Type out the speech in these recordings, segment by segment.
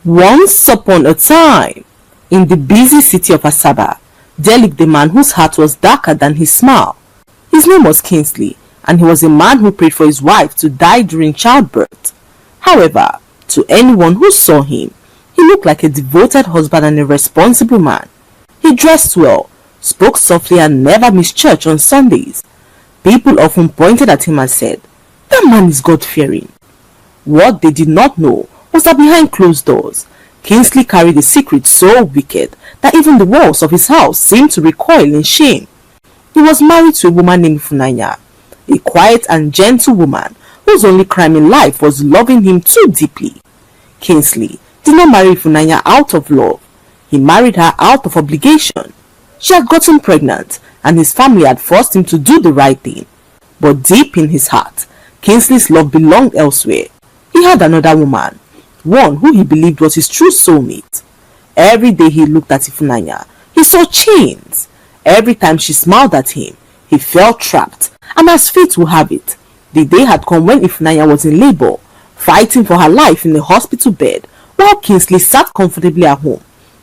Once upon a time, in the busy city of Asaba, there lived a man whose heart was darker than his smile. His name was Kingsley, and he was a man who prayed for his wife to die during childbirth. However, to anyone who saw him, he looked like a devoted husband and a responsible man. He dressed well, spoke softly, and never missed church on Sundays. People often pointed at him and said, "That man is God-fearing." What they did not know was that behind closed doors, Kingsley carried a secret so wicked that even the walls of his house seemed to recoil in shame. He was married to a woman named Funanya, a quiet and gentle woman whose only crime in life was loving him too deeply. Kingsley did not marry Funanya out of love. He married her out of obligation. She had gotten pregnant, and his family had forced him to do the right thing. But deep in his heart, Kingsley's love belonged elsewhere. He had another woman, one who he believed was his true soulmate. Every day he looked at Ifunanya, he saw chains. Every time she smiled at him, he felt trapped, and as fate would have it, the day had come when Ifunanya was in labor, fighting for her life in a hospital bed, while Kingsley sat comfortably at home,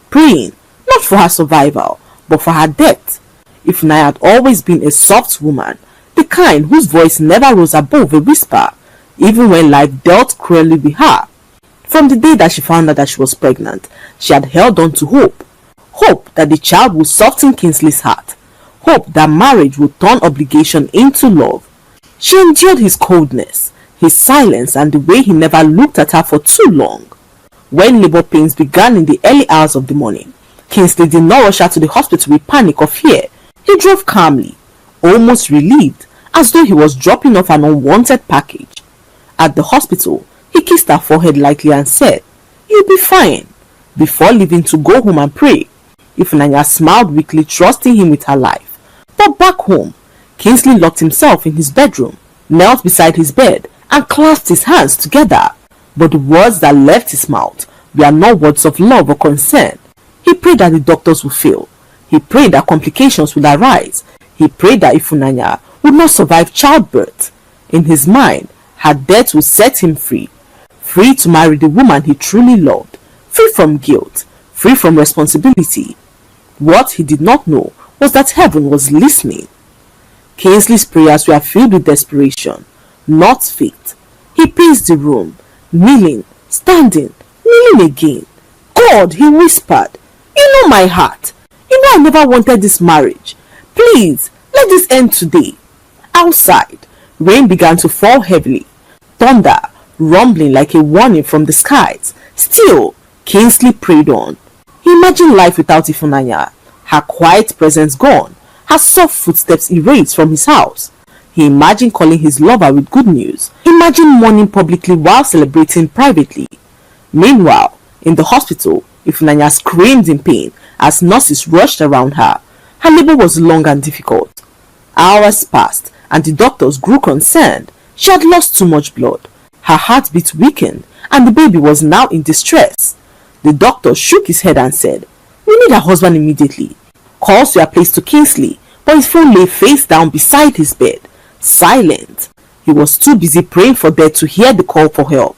praying, not for her survival, but for her death. Ifunanya had always been a soft woman, the kind whose voice never rose above a whisper, even when life dealt cruelly with her. From the day that she found out that she was pregnant, she had held on to hope. Hope that the child would soften Kingsley's heart. Hope that marriage would turn obligation into love. She endured his coldness, his silence, and the way he never looked at her for too long. When labor pains began in the early hours of the morning, Kingsley did not rush her to the hospital with panic or fear. He drove calmly, almost relieved, as though he was dropping off an unwanted package. At the hospital, he kissed her forehead lightly and said, "You'll be fine," before leaving to go home and pray. Ifunanya smiled weakly, trusting him with her life. But back home, Kingsley locked himself in his bedroom, knelt beside his bed, and clasped his hands together. But the words that left his mouth were not words of love or concern. He prayed that the doctors would fail. He prayed that complications would arise. He prayed that Ifunanya would not survive childbirth. In his mind, her death would set him free. Free to marry the woman he truly loved. Free from guilt. Free from responsibility. What he did not know was that heaven was listening. Kingsley's prayers were filled with desperation, not faith. He paced the room, kneeling, standing, kneeling again. "God," he whispered, "you know my heart. You know I never wanted this marriage. Please, let this end today." Outside, rain began to fall heavily, thunder rumbling like a warning from the skies. Still, Kingsley prayed on. He imagined life without Ifunanya, her quiet presence gone, her soft footsteps erased from his house. He imagined calling his lover with good news. He imagined mourning publicly while celebrating privately. Meanwhile, in the hospital, Ifunanya screamed in pain as nurses rushed around her. Her labor was long and difficult. Hours passed and the doctors grew concerned. She had lost too much blood. Her heartbeat weakened and the baby was now in distress. The doctor shook his head and said, "We need her husband immediately." Calls were placed to Kingsley, but his phone lay face down beside his bed, silent. He was too busy praying for death to hear the call for help.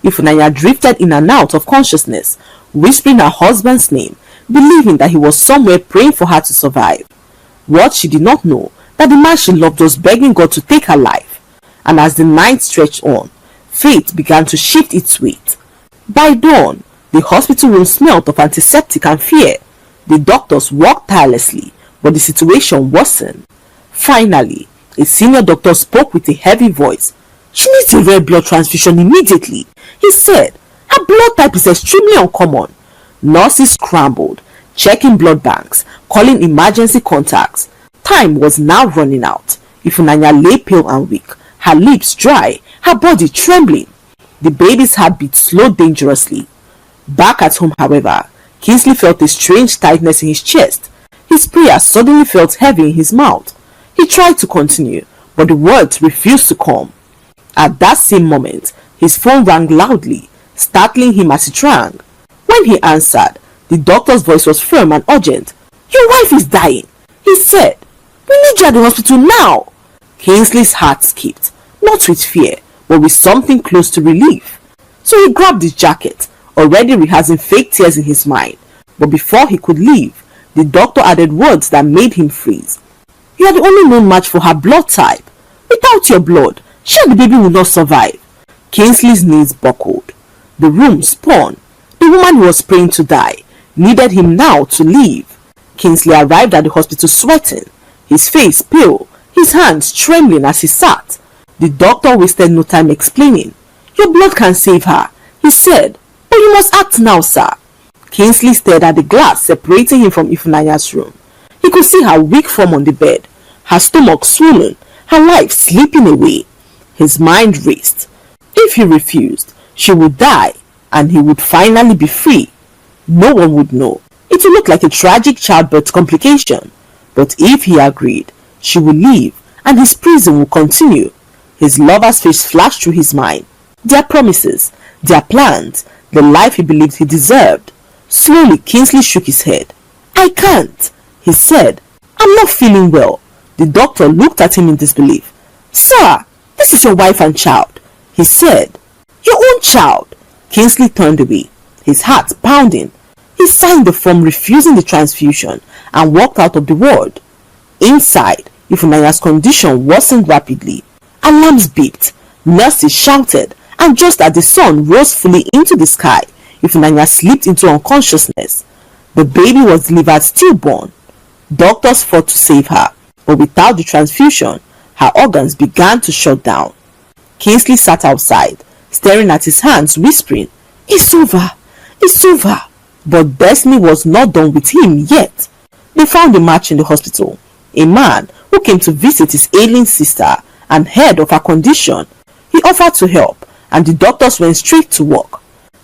Ifunanya drifted in and out of consciousness, whispering her husband's name, believing that he was somewhere praying for her to survive. What she did not know, that the man she loved was begging God to take her life. And as the night stretched on, fate began to shift its weight. By dawn, the hospital room smelt of antiseptic and fear. The doctors worked tirelessly, but the situation worsened. Finally, a senior doctor spoke with a heavy voice. "She needs a red blood transfusion immediately," he said. "Her blood type is extremely uncommon." Nurses scrambled, checking blood banks, calling emergency contacts. Time was now running out. Ifunanya lay pale and weak, her lips dry, her body trembling. The baby's heartbeat slowed dangerously. Back at home, however, Kingsley felt a strange tightness in his chest. His prayer suddenly felt heavy in his mouth. He tried to continue, but the words refused to come. At that same moment, his phone rang loudly, startling him as it rang. When he answered, the doctor's voice was firm and urgent. "Your wife is dying," he said. "We need you at the hospital now." Kingsley's heart skipped, not with fear, but with something close to relief. So he grabbed his jacket, already rehearsing fake tears in his mind. But before he could leave, the doctor added words that made him freeze. "You are the only known match for her blood type. Without your blood, sure the baby will not survive." Kingsley's knees buckled. The room spun. The woman he was praying to die needed him now to leave. Kingsley arrived at the hospital sweating, his face pale, his hands trembling as he sat. The doctor wasted no time explaining. "Your blood can save her," he said, "but you must act now, sir." Kingsley stared at the glass separating him from Ifunanya's room. He could see her weak form on the bed, her stomach swollen, her life slipping away. His mind raced. If he refused, she would die, and he would finally be free. No one would know. It would look like a tragic childbirth complication. But if he agreed, she would leave, and his prison would continue. His lover's face flashed through his mind. Their promises, their plans, the life he believed he deserved. Slowly, Kingsley shook his head. "I can't," he said. "I'm not feeling well." The doctor looked at him in disbelief. "Sir, this is your wife and child," he said. "Your own child." Kingsley turned away, his heart pounding. He signed the form refusing the transfusion and walked out of the ward. Inside, Ifunanya's condition worsened rapidly. Alarms beeped, nurses shouted, and just as the sun rose fully into the sky, Ifunanya slipped into unconsciousness. The baby was delivered stillborn. Doctors fought to save her, but without the transfusion, her organs began to shut down. Kingsley sat outside, staring at his hands, whispering, "It's over, it's over." But destiny was not done with him yet. They found a match in the hospital, a man who came to visit his ailing sister and heard of her condition. He offered to help, and the doctors went straight to work.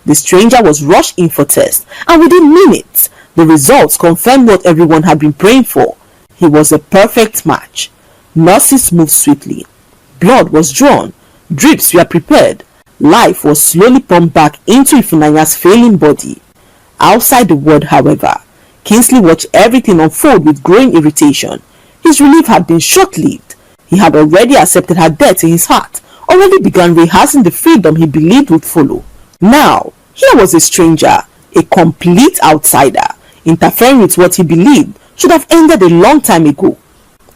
The stranger was rushed in for tests, and within minutes, the results confirmed what everyone had been praying for. He was a perfect match. Nurses moved swiftly. Blood was drawn. Drips were prepared. Life was slowly pumped back into Ifunanya's failing body. Outside the ward, however, Kingsley watched everything unfold with growing irritation. His relief had been short-lived. He had already accepted her death in his heart, already began rehearsing the freedom he believed would follow. Now, here was a stranger, a complete outsider, interfering with what he believed should have ended a long time ago.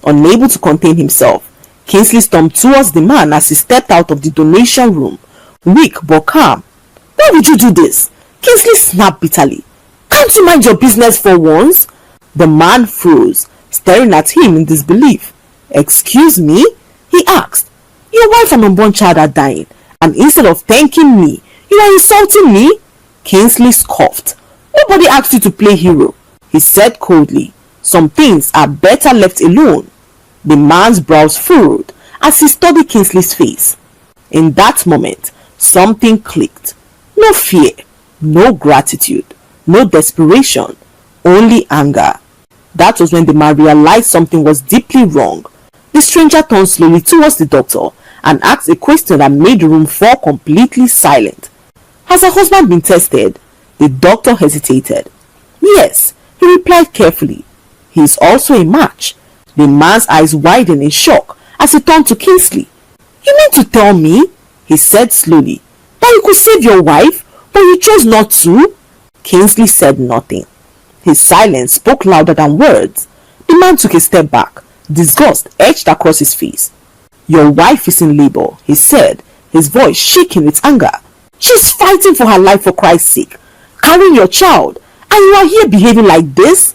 Unable to contain himself, Kingsley stormed towards the man as he stepped out of the donation room, weak but calm. "Why would you do this?" Kingsley snapped bitterly. "Can't you mind your business for once?" The man froze, staring at him in disbelief. "Excuse me?" he asked. "Your wife and unborn child are dying, and instead of thanking me, you are insulting me?" Kingsley scoffed. "Nobody asked you to play hero," he said coldly. "Some things are better left alone." The man's brows furrowed as he studied Kingsley's face. In that moment, something clicked. No fear, no gratitude, no desperation, only anger. That was when the man realized something was deeply wrong. The stranger turned slowly towards the doctor and asked a question that made the room fall completely silent. "Has her husband been tested?" The doctor hesitated. "Yes," he replied carefully. "He is also a match." The man's eyes widened in shock as he turned to Kingsley. "You mean to tell me," he said slowly, "that you could save your wife, but you chose not to?" Kingsley said nothing. His silence spoke louder than words. The man took a step back. Disgust etched across his face. "Your wife is in labor," he said, his voice shaking with anger. "She's fighting for her life, for Christ's sake, carrying your child, and you are here behaving like this?"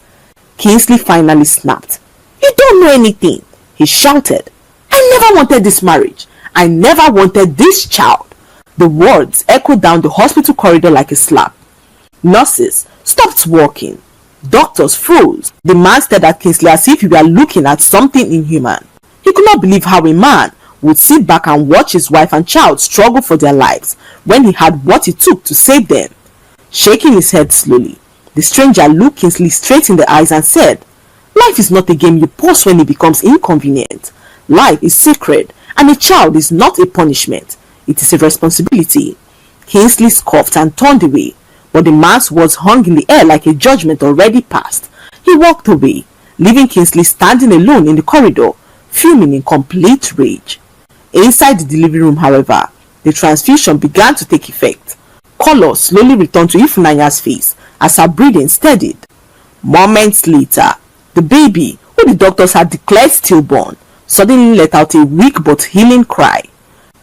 Kingsley finally snapped. "You don't know anything," he shouted. "I never wanted this marriage. I never wanted this child." The words echoed down the hospital corridor like a slap. Nurses stopped working. Doctors froze. The man stared at Kingsley as if he were looking at something inhuman. He could not believe how a man would sit back and watch his wife and child struggle for their lives when he had what it took to save them. Shaking his head slowly, the stranger looked Kingsley straight in the eyes and said, "Life is not a game you pause when it becomes inconvenient. Life is sacred, and a child is not a punishment. It is a responsibility." Kingsley scoffed and turned away, but the man's words hung in the air like a judgment already passed. He walked away, leaving Kingsley standing alone in the corridor, fuming in complete rage. Inside the delivery room, however, the transfusion began to take effect. Color slowly returned to Ifunanya's face as her breathing steadied. Moments later, the baby, who the doctors had declared stillborn, suddenly let out a weak but healing cry.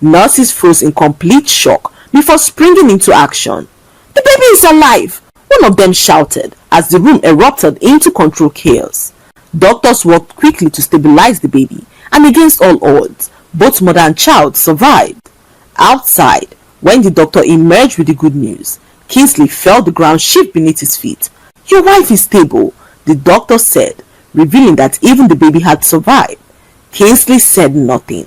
Nurses froze in complete shock before springing into action. "The baby is alive!" one of them shouted as the room erupted into controlled chaos. Doctors worked quickly to stabilize the baby, and against all odds, both mother and child survived. Outside, when the doctor emerged with the good news, Kingsley felt the ground shift beneath his feet. "Your wife is stable," the doctor said, revealing that even the baby had survived. Kingsley said nothing.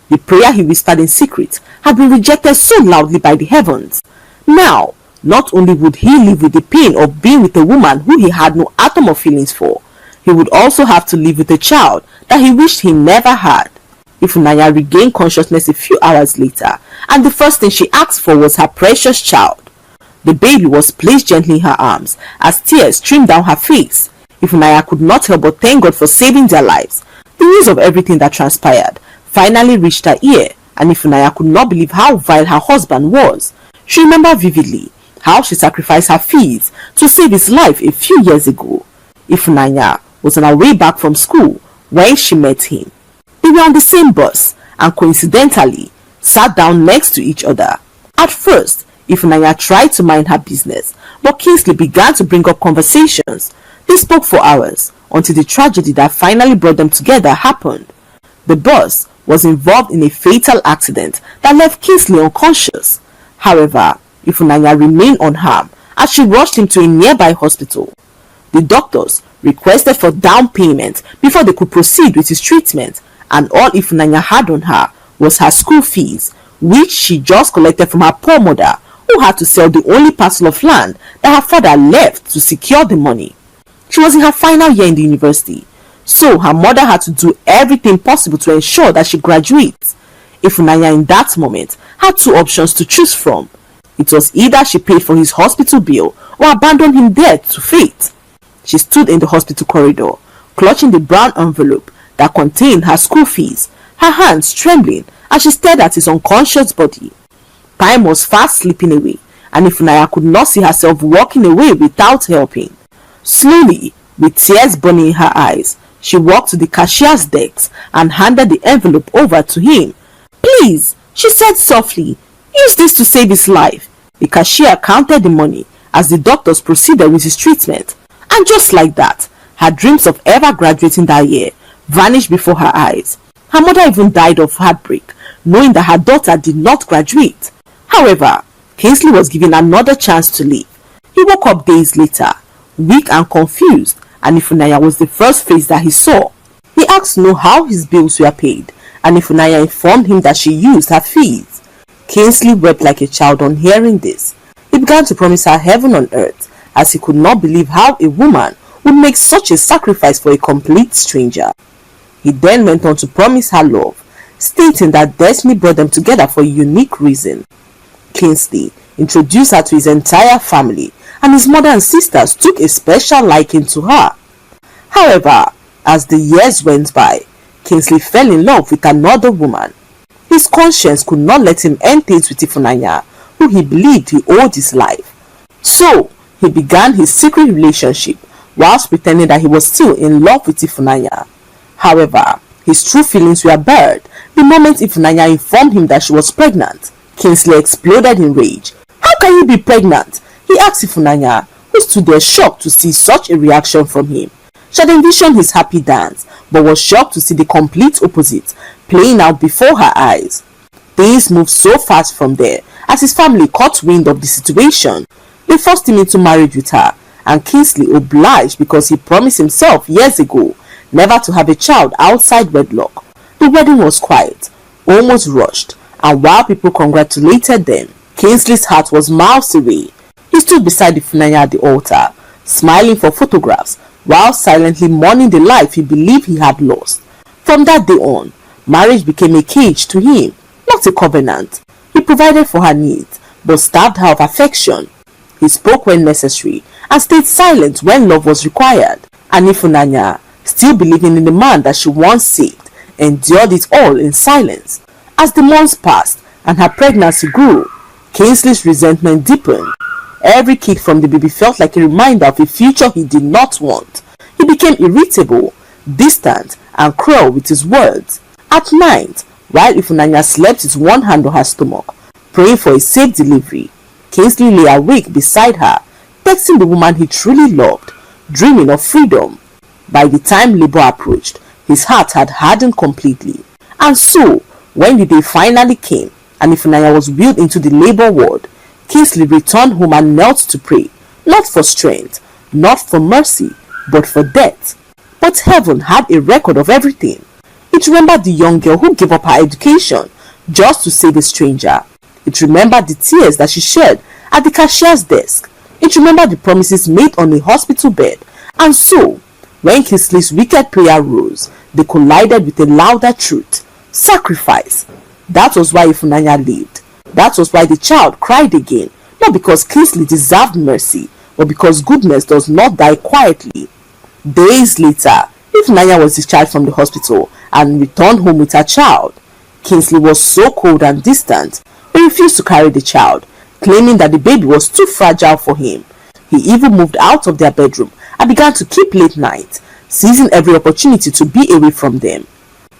The prayer he whispered in secret had been rejected so loudly by the heavens. Now, not only would he live with the pain of being with a woman who he had no atom of feelings for, he would also have to live with a child that he wished he never had. Ifunanya regained consciousness a few hours later, and the first thing she asked for was her precious child. The baby was placed gently in her arms as tears streamed down her face. Ifunanya could not help but thank God for saving their lives. The news of everything that transpired finally reached her ear, and Ifunanya could not believe how vile her husband was. She remembered vividly how she sacrificed her fees to save his life a few years ago. Ifunanya was on her way back from school when she met him. They were on the same bus and coincidentally sat down next to each other. At first, Ifunanya tried to mind her business, but Kingsley began to bring up conversations. They spoke for hours until the tragedy that finally brought them together happened. The bus was involved in a fatal accident that left Kingsley unconscious. However, Ifunanya remained unharmed as she rushed him to a nearby hospital. The doctors requested for down payment before they could proceed with his treatment, and all Ifunanya had on her was her school fees, which she just collected from her poor mother, who had to sell the only parcel of land that her father left to secure the money. She was in her final year in the university, so her mother had to do everything possible to ensure that she graduates. Ifunanya in that moment had two options to choose from. It was either she paid for his hospital bill or abandoned him dead to fate. She stood in the hospital corridor, clutching the brown envelope that contained her school fees, her hands trembling as she stared at his unconscious body. Time was fast slipping away, and Ifunanya could not see herself walking away without helping. Slowly, with tears burning in her eyes, she walked to the cashier's desk and handed the envelope over to him. "Please," she said softly, "use this to save his life." The cashier counted the money as the doctors proceeded with his treatment. And just like that, her dreams of ever graduating that year vanished before her eyes. Her mother even died of heartbreak, knowing that her daughter did not graduate. However, Kingsley was given another chance to live. He woke up days later, weak and confused, and Ifunanya was the first face that he saw. He asked to know how his bills were paid, and Ifunanya informed him that she used her fees. Kingsley wept like a child on hearing this. He began to promise her heaven on earth, as he could not believe how a woman would make such a sacrifice for a complete stranger. He then went on to promise her love, stating that destiny brought them together for a unique reason. Kingsley introduced her to his entire family, and his mother and sisters took a special liking to her. However, as the years went by, Kingsley fell in love with another woman. His conscience could not let him end things with Ifunanya, who he believed he owed his life. So, he began his secret relationship whilst pretending that he was still in love with Ifunanya. However, his true feelings were bared the moment Ifunanya informed him that she was pregnant. Kingsley exploded in rage. "How can you be pregnant?" he asked Ifunanya, who stood there shocked to see such a reaction from him. She had envisioned his happy dance, but was shocked to see the complete opposite playing out before her eyes. Things moved so fast from there as his family caught wind of the situation. They forced him into marriage with her, and Kingsley obliged because he promised himself years ago never to have a child outside wedlock. The wedding was quiet, almost rushed, and while people congratulated them, Kingsley's heart was miles away. He stood beside Ifunanya at the altar, smiling for photographs, while silently mourning the life he believed he had lost. From that day on, marriage became a cage to him, not a covenant. He provided for her needs, but starved her of affection. He spoke when necessary, and stayed silent when love was required. And Ifunanya, still believing in the man that she once saved, endured it all in silence. As the months passed and her pregnancy grew, Kingsley's resentment deepened. Every kick from the baby felt like a reminder of a future he did not want. He became irritable, distant, and cruel with his words. At night, while Ifunanya slept with one hand on her stomach, praying for a safe delivery, Kingsley lay awake beside her, texting the woman he truly loved, dreaming of freedom. By the time labor approached, his heart had hardened completely. And so, when the day finally came, and Ifunanya was wheeled into the labor ward, Kingsley returned home and knelt to pray, not for strength, not for mercy, but for death. But heaven had a record of everything. It remembered the young girl who gave up her education just to save a stranger. It remembered the tears that she shed at the cashier's desk. It remembered the promises made on a hospital bed. And so, when Kingsley's wicked prayer rose, they collided with a louder truth: sacrifice. That was why Ifunanya lived. That was why the child cried again, not because Kingsley deserved mercy, but because goodness does not die quietly. Days later, Ifunanya was discharged from the hospital and returned home with her child. Kingsley was so cold and distant, he refused to carry the child, claiming that the baby was too fragile for him. He even moved out of their bedroom and began to keep late nights, seizing every opportunity to be away from them.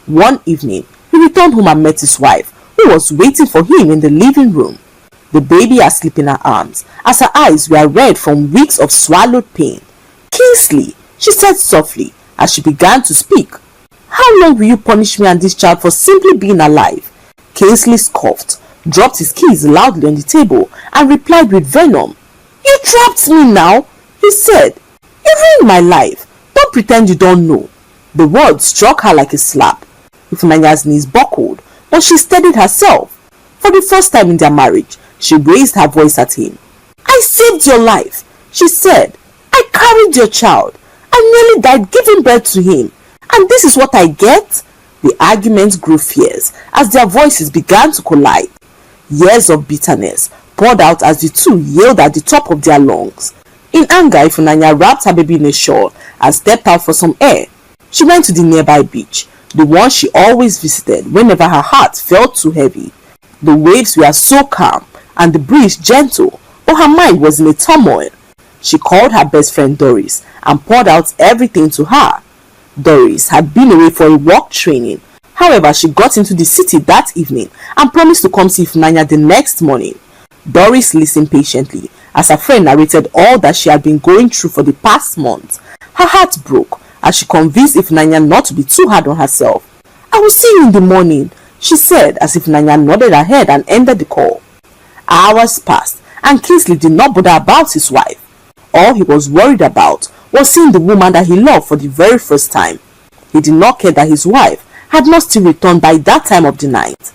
One evening, he returned home and met his wife, who was waiting for him in the living room. The baby asleep in her arms, as her eyes were red from weeks of swallowed pain. "Kingsley," she said softly as she began to speak, "how long will you punish me and this child for simply being alive?" Kingsley scoffed, dropped his keys loudly on the table, and replied with venom. "You dropped me now," he said. "You ruined my life. Don't pretend you don't know." The words struck her like a slap. Ifunanya's knees buckled, but she steadied herself. For the first time in their marriage, she raised her voice at him. "I saved your life," she said. "I carried your child. I nearly died giving birth to him. And this is what I get?" The argument grew fierce as their voices began to collide. Years of bitterness poured out as the two yelled at the top of their lungs. In anger, Ifunanya wrapped her baby in a shawl and stepped out for some air. She went to the nearby beach, the one she always visited whenever her heart felt too heavy. The waves were so calm and the breeze gentle, but her mind was in a turmoil. She called her best friend Doris and poured out everything to her. Doris had been away for a work training. However, she got into the city that evening and promised to come see Ifunanya the next morning. Doris listened patiently as her friend narrated all that she had been going through for the past month. Her heart broke as she convinced Ifunanya not to be too hard on herself. "I will see you in the morning," she said as Ifunanya nodded her head and ended the call. Hours passed and Kingsley did not bother about his wife. All he was worried about was seeing the woman that he loved for the very first time. He did not care that his wife had not still returned by that time of the night.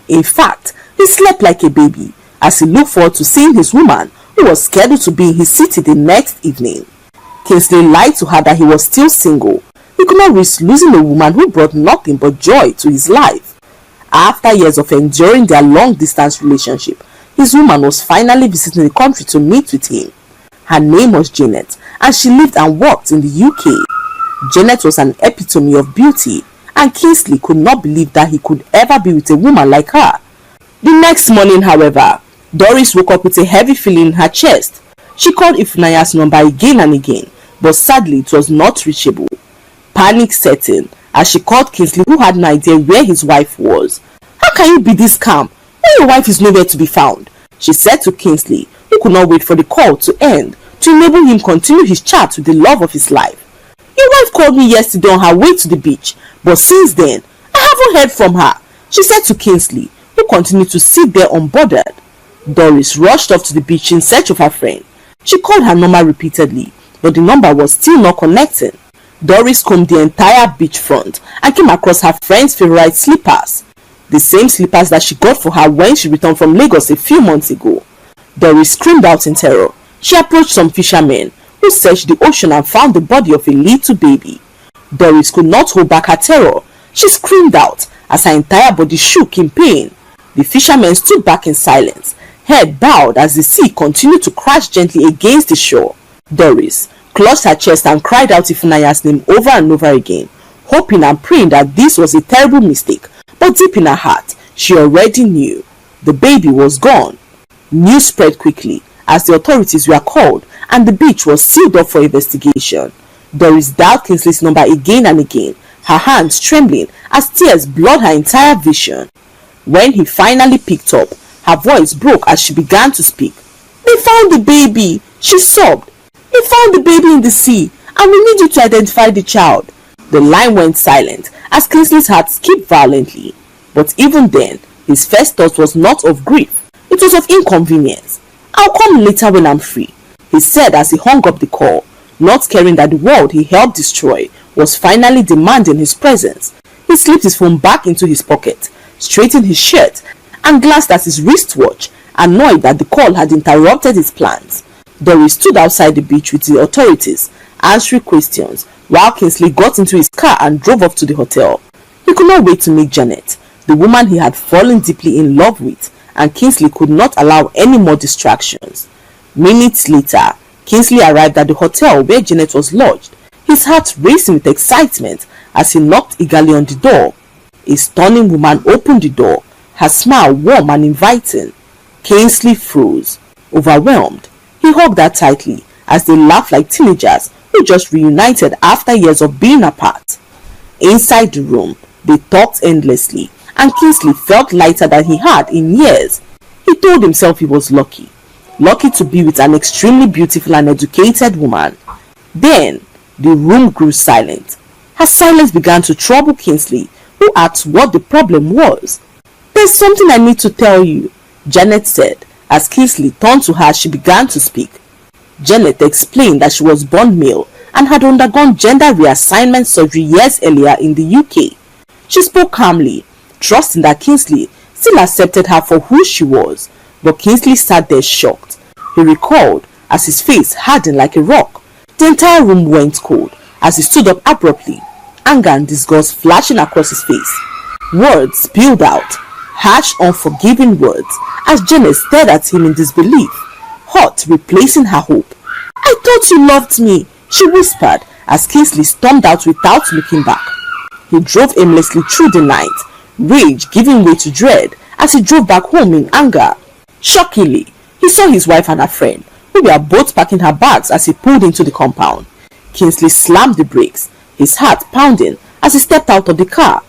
In fact, he slept like a baby as he looked forward to seeing his woman, who was scheduled to be in his city the next evening. Kingsley lied to her that he was still single. He could not risk losing a woman who brought nothing but joy to his life. After years of enduring their long-distance relationship, his woman was finally visiting the country to meet with him. Her name was Janet, and she lived and worked in the UK. Janet was an epitome of beauty, and Kingsley could not believe that he could ever be with a woman like her. The next morning, however, Doris woke up with a heavy feeling in her chest. She called Ifunanya's number again and again, but sadly it was not reachable. Panic set in as she called Kingsley, who had no idea where his wife was. "How can you be this calm when your wife is nowhere to be found?" she said to Kingsley, who could not wait for the call to end to enable him continue his chat with the love of his life. "Your wife called me yesterday on her way to the beach, but since then, I haven't heard from her," she said to Kingsley, who continued to sit there unbothered. Doris rushed off to the beach in search of her friend. She called her number repeatedly, but the number was still not connecting. Doris combed the entire beachfront and came across her friend's favorite slippers, the same slippers that she got for her when she returned from Lagos a few months ago. Doris screamed out in terror. She approached some fishermen who searched the ocean and found the body of a little baby. Doris could not hold back her terror. She screamed out as her entire body shook in pain. The fishermen stood back in silence, head bowed as the sea continued to crash gently against the shore. Doris clutched her chest and cried out Ifunanya's name over and over again, hoping and praying that this was a terrible mistake, but deep in her heart, she already knew. The baby was gone. News spread quickly as the authorities were called and the beach was sealed up for investigation. Doris dialed Kingsley's number again and again, her hands trembling as tears blurred her entire vision. When he finally picked up, her voice broke as she began to speak. "They found the baby," she sobbed. "They found the baby in the sea, and we need you to identify the child." The line went silent as Kingsley's heart skipped violently. But even then, his first thought was not of grief, it was of inconvenience. "I'll come later when I'm free," he said as he hung up the call, not caring that the world he helped destroy was finally demanding his presence. He slipped his phone back into his pocket, straightened his shirt, and glanced at his wristwatch, annoyed that the call had interrupted his plans. Doris stood outside the beach with the authorities, answering questions, while Kingsley got into his car and drove off to the hotel. He could not wait to meet Janet, the woman he had fallen deeply in love with, and Kingsley could not allow any more distractions. Minutes later, Kingsley arrived at the hotel where Janet was lodged, his heart racing with excitement as he knocked eagerly on the door. A stunning woman opened the door, her smile warm and inviting. Kingsley froze, overwhelmed. He hugged her tightly as they laughed like teenagers who just reunited after years of being apart. Inside the room, they talked endlessly, and Kingsley felt lighter than he had in years. He told himself he was lucky to be with an extremely beautiful and educated woman. Then, the room grew silent. Her silence began to trouble Kingsley, who asked what the problem was. "There's something I need to tell you," Janet said. As Kingsley turned to her, she began to speak. Janet explained that she was born male and had undergone gender reassignment surgery years earlier in the UK. She spoke calmly, trusting that Kingsley still accepted her for who she was, but Kingsley sat there shocked. He recalled as his face hardened like a rock. The entire room went cold as he stood up abruptly, anger and disgust flashing across his face. Words spilled out, harsh, unforgiving words, as Janet stared at him in disbelief, hurt replacing her hope. "I thought you loved me," she whispered as Kingsley stormed out without looking back. He drove aimlessly through the night, rage giving way to dread as he drove back home in anger. Shockingly, he saw his wife and her friend, who were both packing her bags as he pulled into the compound. Kingsley slammed the brakes, his heart pounding as he stepped out of the car.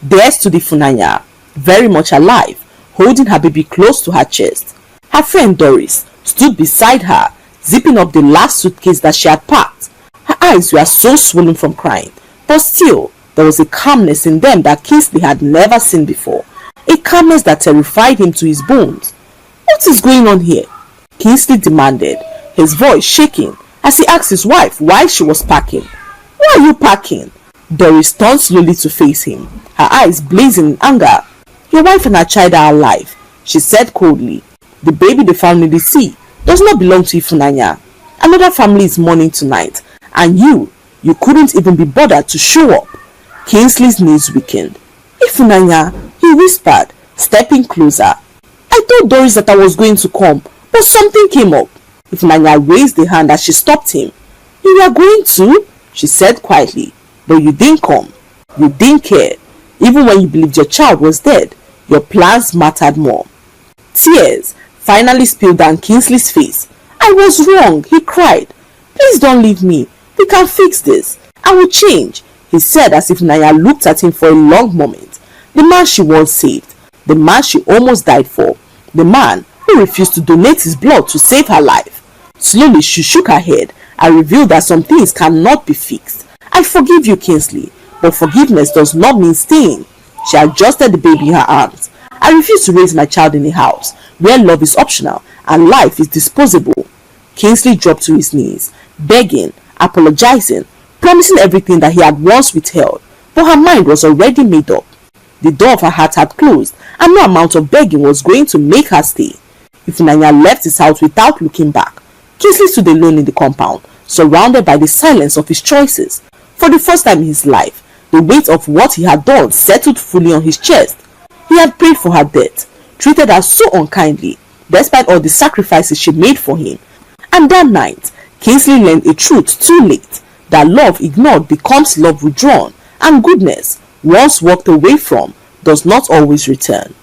There stood Ifunanya, very much alive, holding her baby close to her chest. Her friend Doris stood beside her, zipping up the last suitcase that she had packed. Her eyes were so swollen from crying, but still, there was a calmness in them that Kingsley had never seen before, a calmness that terrified him to his bones. "What is going on here?" Kingsley demanded, his voice shaking as he asked his wife why she was packing. "Why are you packing?" Doris turned slowly to face him, her eyes blazing in anger. "Your wife and her child are alive," she said coldly. "The baby they found in the sea does not belong to Ifunanya. Another family is mourning tonight, and you couldn't even be bothered to show up." Kingsley's knees weakened. "Ifunanya," he whispered, stepping closer. "I told Doris that I was going to come, but something came up." Ifunanya raised a hand as she stopped him. "You were going to?" she said quietly. "But you didn't come. You didn't care. Even when you believed your child was dead, your plans mattered more." Tears finally spilled down Kingsley's face. "I was wrong," he cried. "Please don't leave me. We can fix this. I will change," he said as if Naya looked at him for a long moment. The man she once saved, the man she almost died for, the man who refused to donate his blood to save her life. Slowly she shook her head and revealed that some things cannot be fixed. "I forgive you, Kingsley, but forgiveness does not mean staying." She adjusted the baby in her arms. "I refuse to raise my child in a house where love is optional and life is disposable." Kingsley dropped to his knees, begging, apologizing, promising everything that he had once withheld, but her mind was already made up. The door of her heart had closed, and no amount of begging was going to make her stay. Ifunanya left his house without looking back. Kingsley stood alone in the compound, surrounded by the silence of his choices. For the first time in his life, the weight of what he had done settled fully on his chest. He had prayed for her death, treated her so unkindly, despite all the sacrifices she made for him. And that night, Kingsley learned a truth too late, that love ignored becomes love withdrawn, and goodness, once walked away from, does not always return.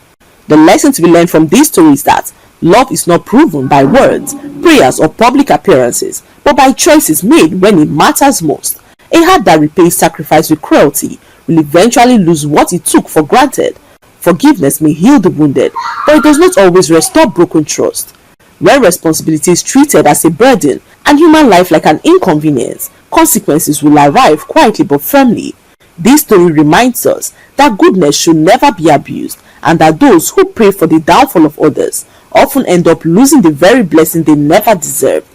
The lesson to be learned from this story is that Love is not proven by words, prayers, or public appearances, but by choices made when it matters most. A heart that repays sacrifice with cruelty will eventually lose what it took for granted. Forgiveness may heal the wounded, but it does not always restore broken trust. When responsibility is treated as a burden and human life like an inconvenience, consequences will arrive quietly but firmly. This story reminds us that goodness should never be abused, and that those who pray for the downfall of others often end up losing the very blessing they never deserved.